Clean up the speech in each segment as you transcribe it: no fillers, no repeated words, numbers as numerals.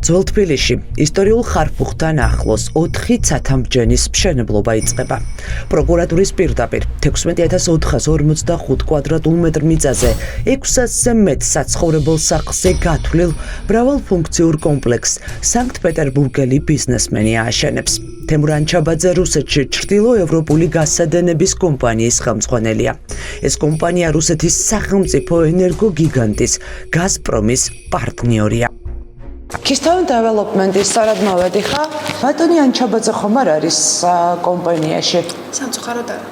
ძველ თბილისში ისტორიულ ხარფუხთან ახლოს 4 ცათამბჯენის მშენებლობა იწყება. პროკურატურის პირდაპირ 16445 კვადრატულ მეტრ მიწაზე 600-ზე მეტ საცხოვრებელ სახლზე გათვლილ მრავალფუნქციურ კომპლექსს სანქტ-პეტერბურგელი ბიზნესმენი ააშენებს. თემურან ჩაბაძე რუსეთში ჩრდილოევროპული გაზსადენების კომპანიის ხელმძღვანელია. ეს კომპანია რუსეთის სახელმწიფო ენერგო გიგანტის გაზპრომის პარტნიორია. Keystone Development-ის სარადმო ვედიხა, ბატონი ანჩაბაძე ხომ არ არის კომპანიაში? სამწუხაროდ არა.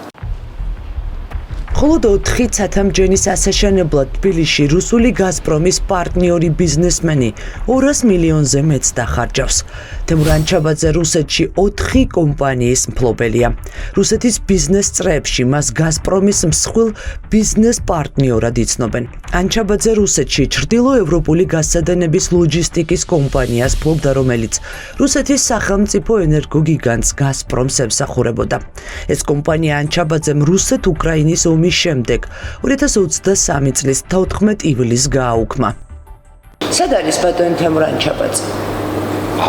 მხოლოდ 4 ცათამბჯენის ასაშენებლად თბილისში რუსული გაზპრომის პარტნიორი ბიზნესმენი 200 მილიონზე მეტს დახარჯავს. თემურ ანჩაბაძე რუსეთში 4 კომპანიის მფლობელია. რუსეთის ბიზნეს წრეებში მას გაზპრომის მსხვილ ბიზნეს პარტნიორად იცნობენ. ანჩაბაძე რუსეთში ჩრდილოევროპული გაზსადენების ლოჯისტიკის კომპანიას ფლობდა, რომელიც რუსეთის სახელმწიფო ენერგო გიგანტს გაზპრომს ემსახურებოდა. ეს კომპანია ანჩაბაძემ რუსეთ-უკრაინის ომის შემდეგ 2023 წლის 14 ივლისს გააუქმა. სად არის ბატონი თემურ ანჩაბაძე?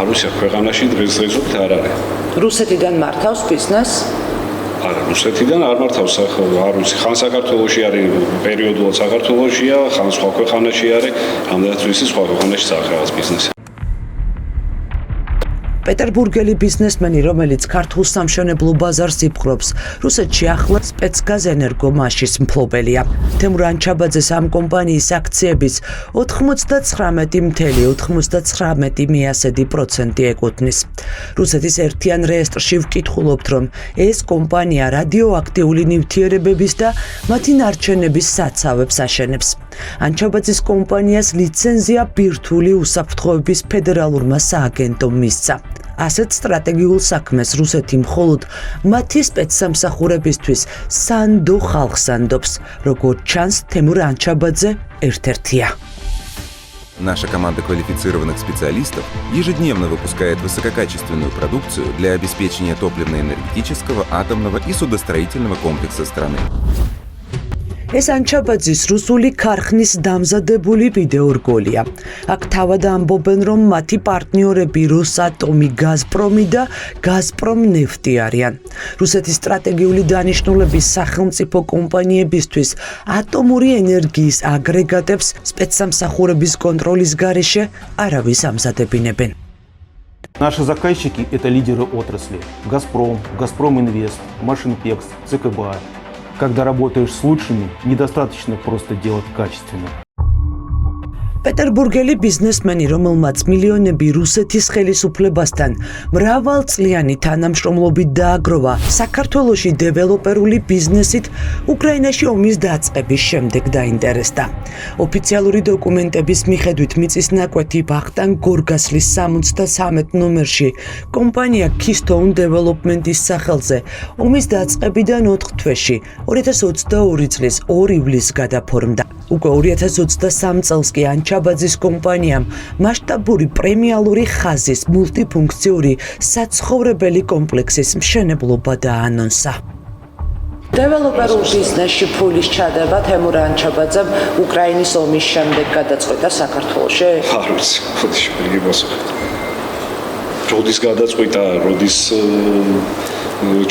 არუსია ქვეყანაში დღესდღეობით არ არის. რუსეთიდან მართავს ბიზნესს? არა, რუსეთიდან არ მართავს, არ ვიცი, ხან საქართველოში არის, პერიოდულად საქართველოშია, ხან სხვა ქვეყანაში არის, ამდენად ვიცი სხვა ქვეყანაში სახეავს ბიზნესი. პეტერბურგელი ბიზნესმენი, რომელიც ქართულ სამშენებლო ბაზარს იპყრობს, რუსეთში ახლა სპეცგაზენერგო მაშის მფლობელია. თემურ ანჩაბაძეს ამ კომპანიის აქციების 99.99% ეკუთვნის. რუსეთის ერთიან რეესტრში ვკითხულობთ, რომ ეს კომპანია რადიოაქტიული ნივთიერებების და მათი ნარჩენების საცავებს აშენებს. ანჩაბაძის კომპანიას ლიცენზია ბირთვული უსაფრთხოების ფედერალურმა სააგენტომ მისცა. ასეთ სტრატეგიულ საქმეს რუსეთი მხოლოდ მათი სპეცსამსახურებისთვის სანდო ხალხს ანდობს, როგორც ჩანს თემურ анчабадзе ერთ-ერთია. Наша команда квалифицированных специалистов ежедневно выпускает высококачественную продукцию для обеспечения топливно-энергетического, атомного и судостроительного комплекса страны. ეს ანჩაბაძის რუსული ქარხნის დამზადებული ვიდეორგოლია. აქ თავად ამბობენ, რომ მათი პარტნიორები როსატომი, გაზპრომი და გაზპრომ ნეფტი არიან. რუსეთის სტრატეგიული დანიშნულების სახელმწიფო კომპანიებისთვის ატომური ენერგიის აგრეგატებს სპეცსამსახურების კონტროლის გარეშე არავის ამზადებინებენ. Наши заказчики – это лидеры отрасли. «Газпром», «Газпром-Инвест», «Машинпекс», «ЦКБ». Когда работаешь с лучшими, недостаточно просто делать качественно. პეტერბურგელი ბიზნესმენი, რომელმაც მილიონები რუსეთის ხელისუფლებასთან მრავალწლიანი თანამშრომლობით დააგროვა, საქართველოში დეველოპერული ბიზნესით უკრაინაში ომის დაწყების შემდეგ დაინტერესდა. ოფიციალური დოკუმენტების მიხედვით მიწის ნაკვეთი ვახტანგ გორგასლის 73 ნომერში კომპანია Keystone Development-ის სახელზე ომის დაწყებიდან 4 თვეში 2022 წლის 2 ივლისს გადაფორმდა. უკვე 2023 წელს კი ანჩაბაძის კომპანიამ მასშტაბური პრემიალური ხაზის მულტიფუნქციური საცხოვრებელი კომპლექსის მშენებლობა დაანონსა. დეველოპერულ ბიზნესში ფულის ჩადება თემურ ანჩაბაძემ უკრაინის ომის შემდეგ გადაწყვეტა საქართველოში? არ ვიცი, ხოთში მიგებასო. როდის გადაწყვეტა, როდის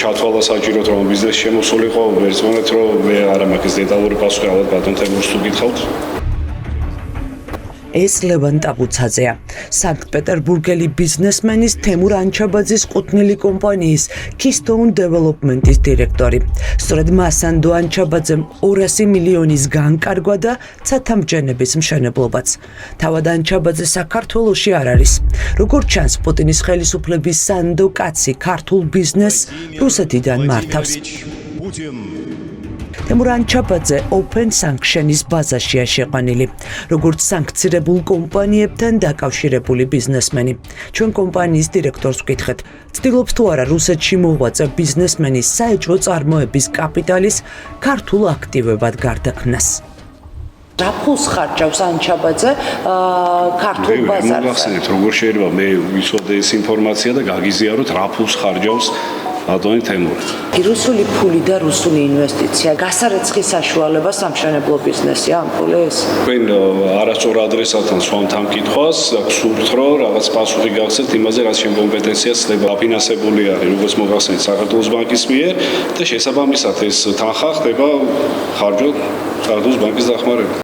ჩათვალა საჭიროდ რომ ბიზნესში შემოსულიყო, ვერცმონეთ რომ მე არა მაქვს დეტალური პასუხი, ალბათ ბატონ თემურს თუ გითხავთ. ეს ლევან ტაბუცაძეა, სანქტ-პეტერბურგელი ბიზნესმენის თემურ ანჩაბაძის კუთვნილი კომპანიის Keystone Development-ის დირექტორი. სწორედ მას ანდო ანჩაბაძემ 200 მილიონის განკარგვა და ცათამბჯენების მშენებლობაც. თავად ანჩაბაძე საქართველოში არ არის. როგორც ჩანს, პუტინის ხელისუფლების სანდო კაცი ქართულ ბიზნესს რუსეთიდან მართავს. თემურ ანჩაბაძე Open Sanction-ის ბაზაშია შეყვანილი, როგორც სანქცირებულ კომპანიებთან დაკავშირებული ბიზნესმენი. ჩვენ კომპანიის დირექტორს ვკითხეთ, ცდილობს თუ არა რუსეთში მოღვაწე ბიზნესმენის საეჭვო წარმოების კაპიტალის ქართულ აქტივებად გარდაქმნას. რა ფულს ხარჯავს ანჩაბაძე ქართულ ბაზარზე? მოგახსენებთ, როგორ შეიძლება მე ვიცოდე ეს ინფორმაცია და გაგიზიაროთ რა ფულს ხარჯავს ადონი თემური. რუსული ფული და რუსული ინვესტიცია გასარეცხის საშუალება სამშენებლო ბიზნესი ამ ფულის? თქვენ არასწორ ადრესატთან სვამთ ამ კითხვას, გსურთ რომ რაღაც პასუხი გაგცეთ იმაზე, რაც შენ კომპეტენციას ხდება. დაფინანსებული არის როგორც მოგახსენეთ საქართველოს ბანკის მიერ და შესაბამისად ეს თანხა ხდება ხარჯად საქართველოს ბანკის დახმარებით.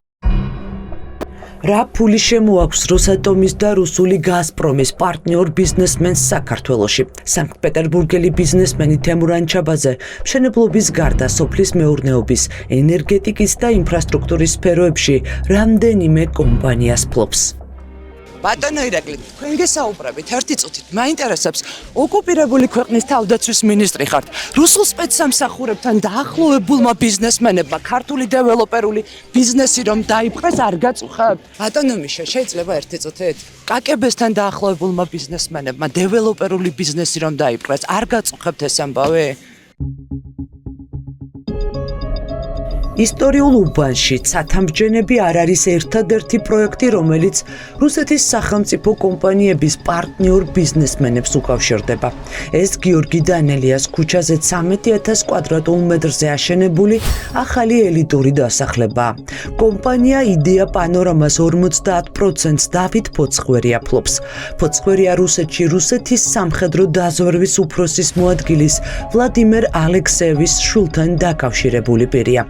რა ფული შემოაქვს როსატომის და რუსული გაზპრომის პარტნიორ ბიზნესმენს საქართველოში? სანქტ-პეტერბურგელი ბიზნესმენი თემურან ჩაბაძე მშენებლობის გარდა სოფლის მეურნეობის, ენერგეტიკის და ინფრასტრუქტურის სფეროებში რამდენიმე კომპანიას ფლობს. ბატონო ირაკლი, თქვენ გესაუბრებით ერთი წუთით, მაინტერესებს, ოკუპირებული ქვეყნის თავდაცვის მინისტრი ხართ. რუსულ სპეცსამსახურებთან დაახლოებულმა ბიზნესმენებმა ქართული დეველოპერული ბიზნესი რომ დაიპყრეს, არ გაწუხებთ? ბატონო მიშა, შეიძლება ერთი წუთით? კაკებესთან დაახლოებულმა ბიზნესმენებმა დეველოპერული ბიზნესი რომ დაიპყრეს, არ გაწუხებთ ეს ამბავი? ისტორიულ უბანში ცათამბჯენები არ არის ერთადერთი პროექტი, რომელიც რუსეთის სახელმწიფო კომპანიების პარტნიორ ბიზნესმენებს უკავშირდება. ეს გიორგი დანელიას ქუჩაზე 13,000 კვადრატულ მეტრზე აშენებული ახალი ელიტური დასახლებაა. კომპანია იდეა პანორამას 50%-ს დავით ფოცხვერია ფლობს. ფოცხვერია რუსეთში რუსეთის სამხედრო დაზვერვის უფროსის მოადგილის ვლადიმერ ალექსეევის შვილთან დაკავშირებული პირია.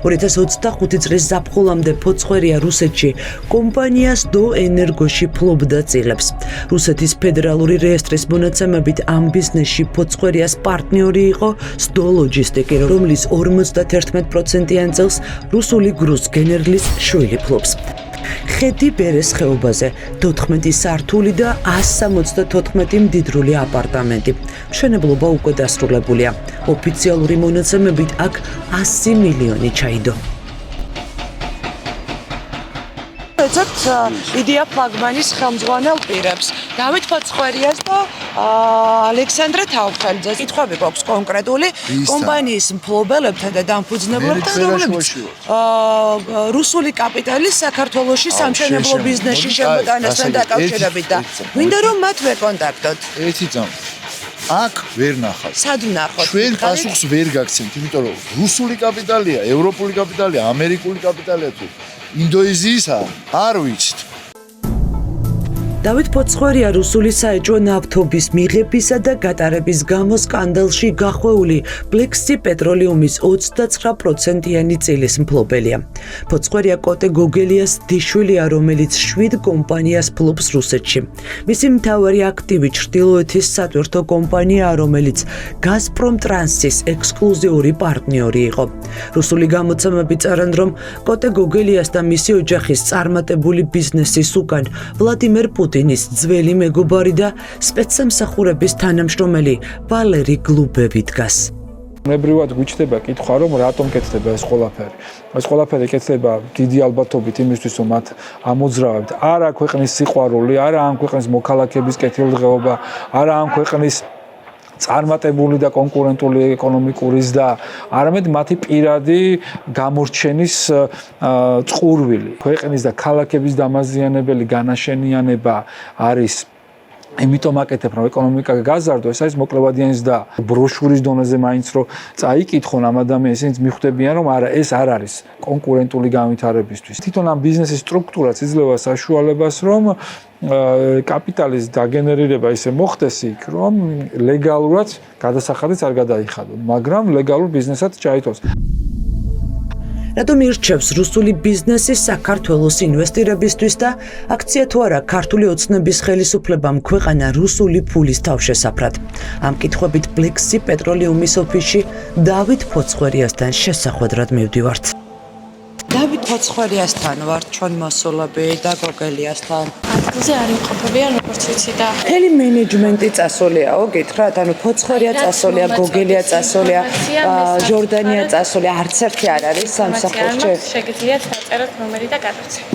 2025 წლის ზაფხულამდე ფოცხვერია რუსეთში კომპანიას დო ენერგოში ფლობდა წილებს. რუსეთის ფედერალური რეესტრის მონაცემებით ამ ბიზნესში ფოცხვერიას პარტნიორი იყო სდო ლოჯისტიკი, რომლის 51%-იან წელს რუსული გრუზგენერლის შვილი ფლობს. ხედი ბერეს ხეობაზე 14 სართული და 174 მდიდრული აპარტამენტი. მშენებლობა უკვე დასრულებულია. ოფიციალური მონაცემებით აქ 100 მილიონი ჩაიდო. ეცეთ იდეა ფლაგმანის ხელმძღვანელ პირებს, დავით ფოცხვერიას და ალექსანდრე თავფელძეს. კითხვები გვაქვს კონკრეტული კომპანიის მფლობელებთან და დამფუძნებლებთან, რომლებიც რუსული კაპიტალის საქართველოში სამშენებლო ბიზნესში შემოტანასთან დაკავშირებით და მინდა რომ მათ ვეკონტაქტოთ. ერთი წამი. აქ ვერ ნახავთ. სად ვნახოთ? ჩვენ პასუხს ვერ გაგცემთ, იმიტომ რომ რუსული კაპიტალია, ევროპული კაპიტალია, ამერიკული კაპიტალია თუ ინდონეზიისა არ ვიცით. დავით ფოცხვერია რუსული საეჭვო ნავთობის მიღებისა და გატარების გამო სკანდალში გახვეული ბლექსი პეტროლიუმის 29%-იანი წილის მფლობელია. ფოცხვერია კოტე გოგელიას დიშვილია, რომელიც 7 კომპანიას ფლობს რუსეთში. მისი მთავარი აქტივი ჩრდილოეთის სატვირთო კომპანიაა, რომელიც გაზპრომ ტრანსის ექსკლუზიური პარტნიორი იყო. რუსული გამოცემები წერენ, რომ კოტე გოგელიას და მისი ოჯახის წარმატებული ბიზნესის უკან ვლადიმერ პუტინის ძველი მეგობარი და სპეცსამსახურების თანამშრომელი ვალერი გლუბევი დგას. ნებრივად გვიჩნდება კითხვა, რომ რატომ კეთდება ეს ყველაფერი. ეს ყველაფერი კეთდება დიდი ალბათობით იმისთვის, რომ მათ ამოძრავებთ არა ქვეყნის სიყვარული, არა ამ ქვეყნის მოქალაქეების კეთილდღეობა, არა ამ ქვეყნის წარმატებული და კონკურენტული ეკონომიკური ზრდა, არამედ მათი პირადი გამორჩენის წყურვილი. ქვეყნის და ქალაქების დამაზიანებელი განაშენიანება არის იმიტომ აკეთებ, რომ ეკონომიკა გაზარდო, ეს არის მოკლებადიანი ზრდა. ბროშურის დონეზე მაინც რომ წაიკითხონ ამ ადამიანს, ისინი მიხვდებიან, რომ არა, ეს არ არის კონკურენტული განვითარებისთვის. თვითონ ამ ბიზნესის სტრუქტურაც იძლევა საშუალებას, რომ კაპიტალის დაგენერირება ისე მოხდეს იქ, რომ ლეგალურად გადასახადიც არ გადაიხადოს, მაგრამ ლეგალურ ბიზნესად ჩაითვალოს. რატომ ირჩევს რუსული ბიზნესი საქართველოს ინვესტირებისთვის და აქცია თუ არა ქართული ოცნების ხელისუფლებამ ქვეყანა რუსული ფულის თავშესაფრად? ამ კითხვებით ბლექსი პეტროლიუმის ოფისში დავით ფოცხვერიასთან შესახვედრად მივდივართ. დავით ფოცხვერიასთან ვარ ჩვენ მოსულები და გოგელიასთან. ადგილზე არ იმყოფებიან, როგორც ვიცი და მთელი მენეჯმენტი წასულიაო, გითხრათ, ანუ ფოცხვერია წასულია, გოგელია წასულია, ჟორდანია წასულია, არც ერთი არ არის სამსახურში. შეგიძლიათ დაწეროთ ნომერი და გადავცეთ.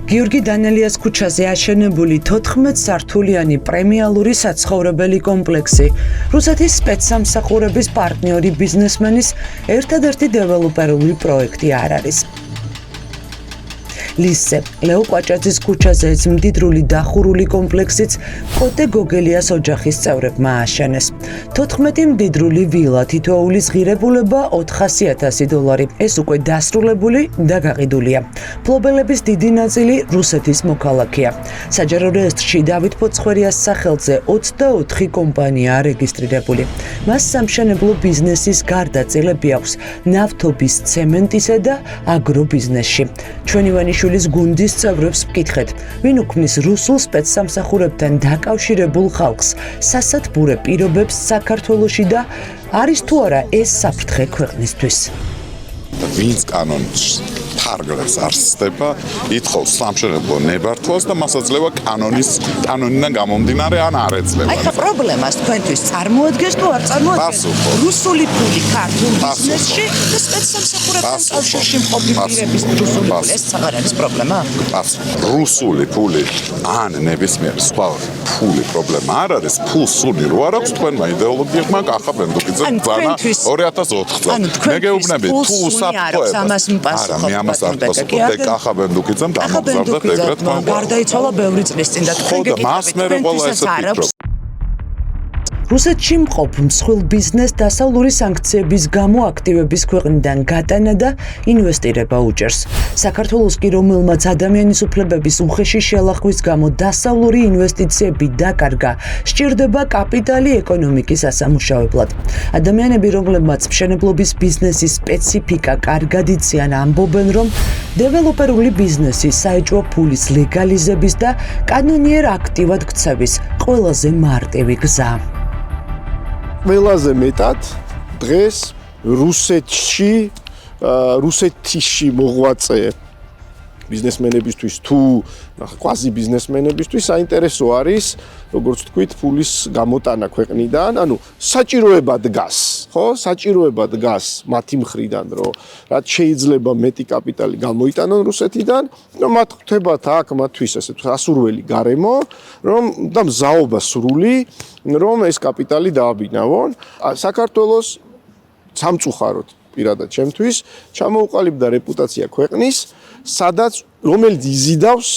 გიორგი დანელიას ქუჩაზე აშენებული 14 სართულიანი პრემიალური საცხოვრებელი კომპლექსი რუსეთის სპეცსამსახურების პარტნიორი ბიზნესმენის ერთადერთი დეველოპერული პროექტი არ არის. ლისზე, ლეო კვაჭაძის ქუჩაზე ეს მდიდრული დახურული კომპლექსიც კოტე გოგელიას ოჯახის წევრებმა ააშენეს. 14 მდიდრული ვილა, თითოეულის ღირებულება $400,000. ეს უკვე დასრულებული და გაყიდულია. ფლობელების დიდი ნაწილი რუსეთის მოქალაქეა. საჯარო რეესტრში დავით ფოცხვერიას სახელზე 24 კომპანიაა რეგისტრირებული. მას სამშენებლო ბიზნესის გარდაწილები აქვს ნავთობის, ცემენტისა და აგრობიზნესში. ჩვენი ვანიშვილის გუნდის წევრებს ვკითხეთ, ვინ უქმნის რუსულ სპეცსამსახურებთან დაკავშირებულ ხალხს, სასათბურე პირობებს საქართველოში და არის თუ არა ეს საფრთხე ქვეყნისთვის. ვინც კანონს თარგლებს არსება, ითხოვს სამშენებლო ნებართვას და მას აძლევა კანონიდან გამომდინარე ან არ ეძლევა. აი ხა პრობლემას თქვენთვის წარმოადგენს თუ არ წარმოადგენს რუსული ფული ქართულ ბიზნესში და სპეცსამსახურებთან კავშირში მყოფი პირების რუსული ფული, ეს აღარ არის პრობლემა? რუსული ფული ან ნებისმიერი სხვა ფული პრობლემა არ არის. ფულს სული რო არ აქვს თქვენმა იდეოლოგიებმა კახა ბენდუკიძე ბრძანა 2004 წელს. მე გეუბნები თუ საფრთხეებს ამას მპასუხობთ. ამას არ პასუხობთ კახა ბენდუკიძემ დამოგზავრდა ეგრეთ თქვენ. გარდაიცვალა ბევრი წლის წინ და თქვენ გეკითხებით. რუსეთში მყოფ მსხვილ ბიზნეს დასავლური სანქციების გამო აქტივების ქვეყნიდან გატანა და ინვესტირება უჭერს. საქართველოს კი რომელმაც ადამიანის უფლებების უხეში შელახვის გამო დასავლური ინვესტიციები დაკარგა, სჭირდება კაპიტალი ეკონომიკის ასამუშავებლად. ადამიანები, რომლებმაც მშენებლობის ბიზნესის სპეციფიკა კარგად იციან, ამბობენ, რომ დეველოპერული ბიზნესი საეჭვო ფულის ლეგალიზების და კანონიერ აქტივად ქცევის ყველაზე მარტივი გზა. ყველაზე მეტად დღეს რუსეთში მოღვაწე ბიზნესმენებისთვის თუ კვაზი ბიზნესმენებისთვის საინტერესო არის, როგორც თქვით, ფულის გამოტანა ქვეყნიდან, ანუ საჭიროება დგას, ხო? საჭიროება დგას მათი მხრიდან, რომ რაც შეიძლება მეტი კაპიტალი გამოიტანონ რუსეთიდან, რომ მათ ხდებათ აქ მათთვის ესე ასურველი გარემო, რომ და მზაობა სრული, რომ ეს კაპიტალი დააბინავონ. საქართველოს სამწუხაროდ პირადად ჩემთვის ჩამოუყალიბდა რეპუტაცია ქვეყნის, სადაც რომელიც იზიდავს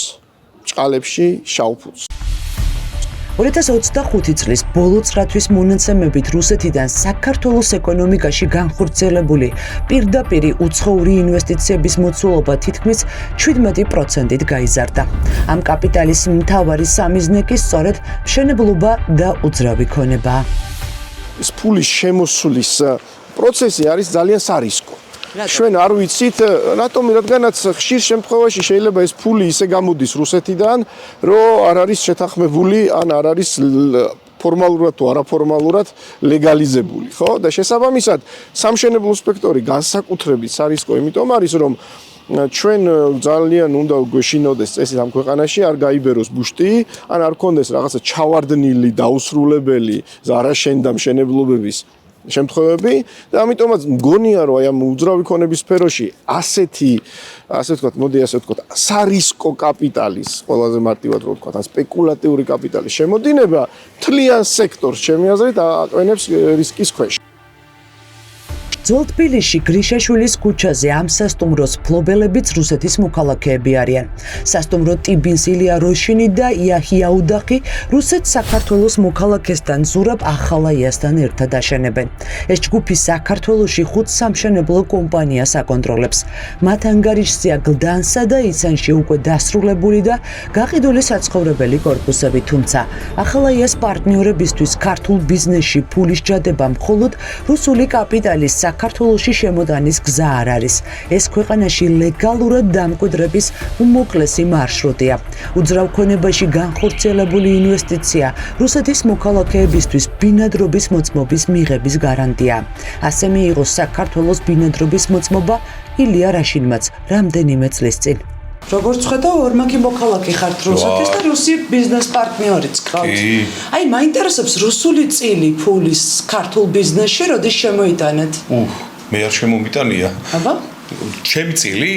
ჭყალებში შავფუთს. 2025 წლის ბოლო წრათვის მონაცემებით რუსეთიდან საქართველოს ეკონომიკაში განხორციელებული პირდაპირი უცხოური ინვესტიციების მოცულობა თითქმის 17%-ით გაიზარდა. ამ კაპიტალის მთავარი სამიზნე კი სწორედ მშენებლობა და უძრავი ქონებაა. ეს ფულის შემოსვლის პროცესი არის ძალიან სარისკო. ჩვენ არ ვიცით, რადგანაც ხშირ შემთხვევაში შეიძლება ეს ფული ისე გამოდის რუსეთიდან, რომ არ არის შეთანხმებული, ან არ არის ფორმალურად თუ არაფორმალურად ლეგალიზებული, ხო? და შესაბამისად, სამშენებლო სპექტორი განსაკუთრებით სარისკო, იმიტომ არის, რომ ჩვენ ძალიან უნდა გვეშინოდეს წესით ამ ქვეყანაში, არ გაიბეროს ბუშტი, ან არ კონდეს რაღაცა ჩავარდნილი, დაუსრულებელი, ზარაშენდა მშენებლობების შემთხვევები და ამიტომაც მგონია რომ აი ამ უძრავი ქონების სფეროში ასე ვთქვათ, მოდი ასე ვთქვათ, სარისკო კაპიტალის, ყველაზე მარტივად რო ვთქვათ, ან სპეკულატიური კაპიტალის შემოდინება თლიან სექტორს ჩემი აზრით აყენებს რისკის ქვეშ. ძველ თბილისში გრიშაშვილის ქუჩაზე ამ სასტუმროს ფლობელებიც რუსეთის მოქალაქეები არიან. სასტუმრო ტიბინს ილია როშინი და იაჰია უდახი რუსეთ-საქართველოს მოქალაქესთან ზურაბ ახალაიასთან ერთად აშენებენ. ეს ჯგუფი საქართველოში 5 სამშენებლო კომპანიას აკონტროლებს. მათ ანგარიშზეა გლდანსა და იცანში უკვე დასრულებული და გაყიდული საცხოვრებელი კორპუსები, თუმცა ახალაიას პარტნიორებისთვის ქართულ ბიზნესში ფულის ჯადება მხოლოდ რუსული კაპიტალის საქართველოში შემოტანის გზა არ არის. ეს ქვეყანაში ლეგალურად დამკვიდრების უმოკლესი მარშრუტია. უძრავ ქონებაში განხორციელებული ინვესტიცია რუსეთის მოქალაქეებისთვის ბინადრობის მოწმობის მიღების გარანტია. ასე მიიღო საქართველოს ბინადრობის მოწმობა ილია რაშინმაც რამდენიმე წლის წინ. როგორც ხედავ, ორმაგი მოქალაქე ხართ რუსეთის და რუსი ბიზნეს პარტნიორიც გყავთ. აი, მაინტერესებს რუსული წილი ფულის ქართულ ბიზნესში როდის შემოიტანეთ? მე არ შემომიტანია. აბა? ჩემი წილი?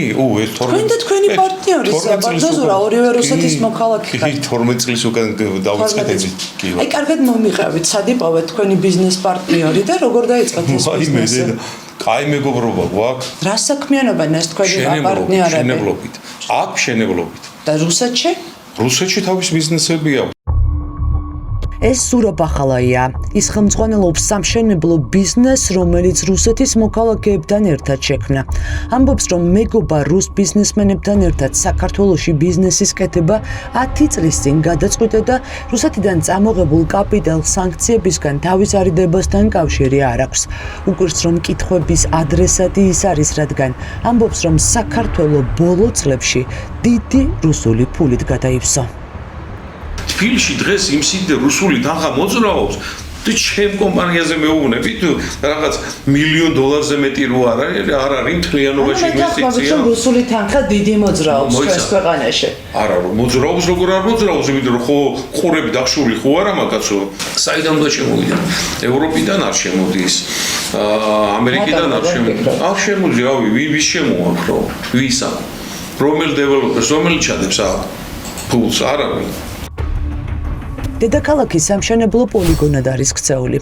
ეს 12. თქვენ და თქვენი პარტნიორი საბრძოლო ორივე რუსეთის მოქალაქე ხართ. 12 წლის უკან დავიწყეთ კი. აი, კარგად მომიყევით, სად იპოვეთ თქვენი ბიზნეს პარტნიორი და როგორ დაიწყეთ ეს ბიზნესი? კაი მეგობრობა გვაქვს. რა საქმიანობა ეს თქვენი პარტნიორები? შენებლობით. აქ შენებლობით. და რუსეთში? რუსეთში თავის ბიზნესები აქვს. ეს სურაბ ახალაია. ის ხელმძღვანელობს სამშენებლო ბიზნესს, რომელიც რუსეთის მოქალაქეებთან ერთად შექმნა. ამბობს, რომ მეგობა რუს ბიზნესმენებთან ერთად საქართველოში ბიზნესის კეთება 10 წლის წინ გადაწყვიტა და რუსეთიდან წამოღებულ კაპიტალ სანქციებისგან თავის არიდებასთან კავშირი არ აქვს. უკვირს, რომ კითხვების ადრესატი ის არის, რადგან ამბობს, რომ საქართველო ბოლო წლებში დიდი რუსული ფულით გადაივსო. თბილისში დღეს იმ სიდე რუსული თანხა მოძრაობს და ჩემ კომპანიაზე მეუბნები თუ რაღაც $1,000,000-ზე მეტი რო არ არის მთლიანობაში ინვესტიცია. რუსული თანხა დიდი მოძრაობს ჩვენს ქვეყანაში. არა რომ მოძრაობს როგორ არ მოძრაობს იმიტომ რომ ხო ყურები დახშული ხო არა მაგაცო საიდან უნდა შემოვიდა ევროპიდან არ შემოდის ამერიკიდან არ შემოდის არ შემოდის რავი ვის შემოაქვს რო ვისა რომელ დეველოპერს რომელი ჩადებს ფულს არავინ დედაქალაქის სამშენებლო პოლიგონად არის ქცეული.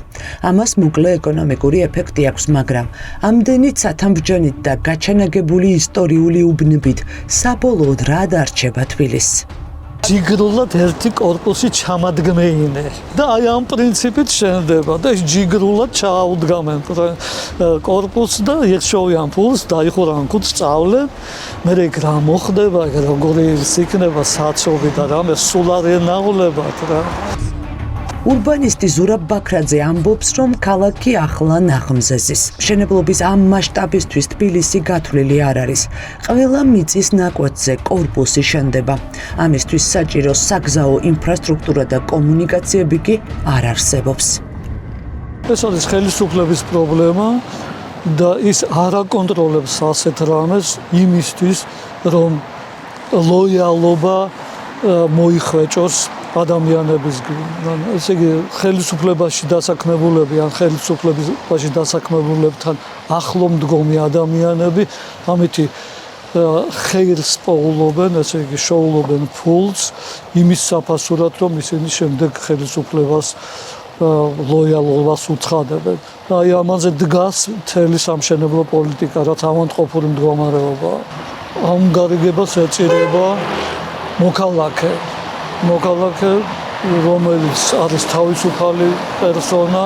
ამას მოკლე ეკონომიკური ეფექტი აქვს, მაგრამ ამდენი ცათამბჯენით და გაჩანაგებული ისტორიული უბნებით საბოლოოდ რა დარჩება თბილისს? ჯიგრულად ერთი კორპუსი ჩამადგმეინე და აი ამ პრინციპით შენდება და ის ჯიგრულად ჩაუდგამენ კორპუსს და ეხშოვიან ფულს დაიხურან კუც სწავლენ მე რა მოხდება როგორი იქნება საცობი და რამე სულ არ ენაულებათ რა ურბანისტი ზურაბ ბაქრაძე ამბობს, რომ ქალაქი ახლა ნაღმზეზის. მშენებლობის ამ მასშტაბისთვის თბილისი გათვლილი არ არის. ყველა მიწის ნაკვეთზე კორპუსი შენდება. ამისთვის საჭირო საგზაო ინფრასტრუქტურა და კომუნიკაციები კი არ არსებობს. ეს არის ხელისუფლების პრობლემა და ის არ აკონტროლებს ასეთ რამეს იმისთვის, რომ ლოიალობა მოიხვეჭოს ადამიანებისგან. ესე იგი ხელისუფლებაში დასაქმებულები ან ხელისუფლებაში დასაქმებულებთან ახლო მდგომი ადამიანები ამითი ხეილს პოულობენ, ესე იგი შოულობენ ფულს იმის საფასურად, რომ ისინი შემდეგ ხელისუფლებას ლოიალობას უცხადებენ. აი ამაზე დგას მთელი სამშენებლო პოლიტიკა, რაც ავადმყოფური მდგომარეობაა. ამ გარიგებას ეწირება მოქალაქე, რომელიც არის თავისუფალი პერსონა,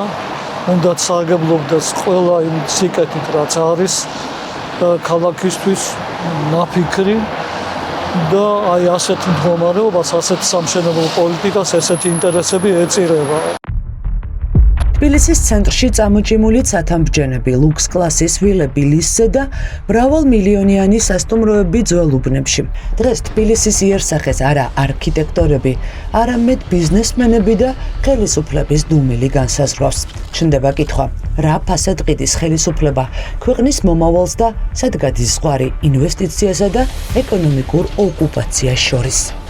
უნდა სარგებლობდეს ყველა იმ სიკეთით, რაც არის ქალაქისთვის ნაფიქრი და აი ასეთ მდგომარეობას, ასეთ სამშენებლო პოლიტიკას ესეთი ინტერესები ეწირება. თბილისის ცენტრში წამოჭიმული ცათამბჯენები, ლუქს კლასის ვილები ლისზე და მრავალმილიონიანი სასტუმროები ძველ უბნებში. დღეს თბილისის იერსახეს არა არქიტექტორები, არამედ ბიზნესმენები და ხელისუფლების დუმილი განსაზღვრავს. ჩნდება კითხვა, რა ფასად ყიდის ხელისუფლება ქვეყნის მომავალს და სად გადის ზღვარი ინვესტიციასა და ეკონომიკურ ოკუპაციას შორის.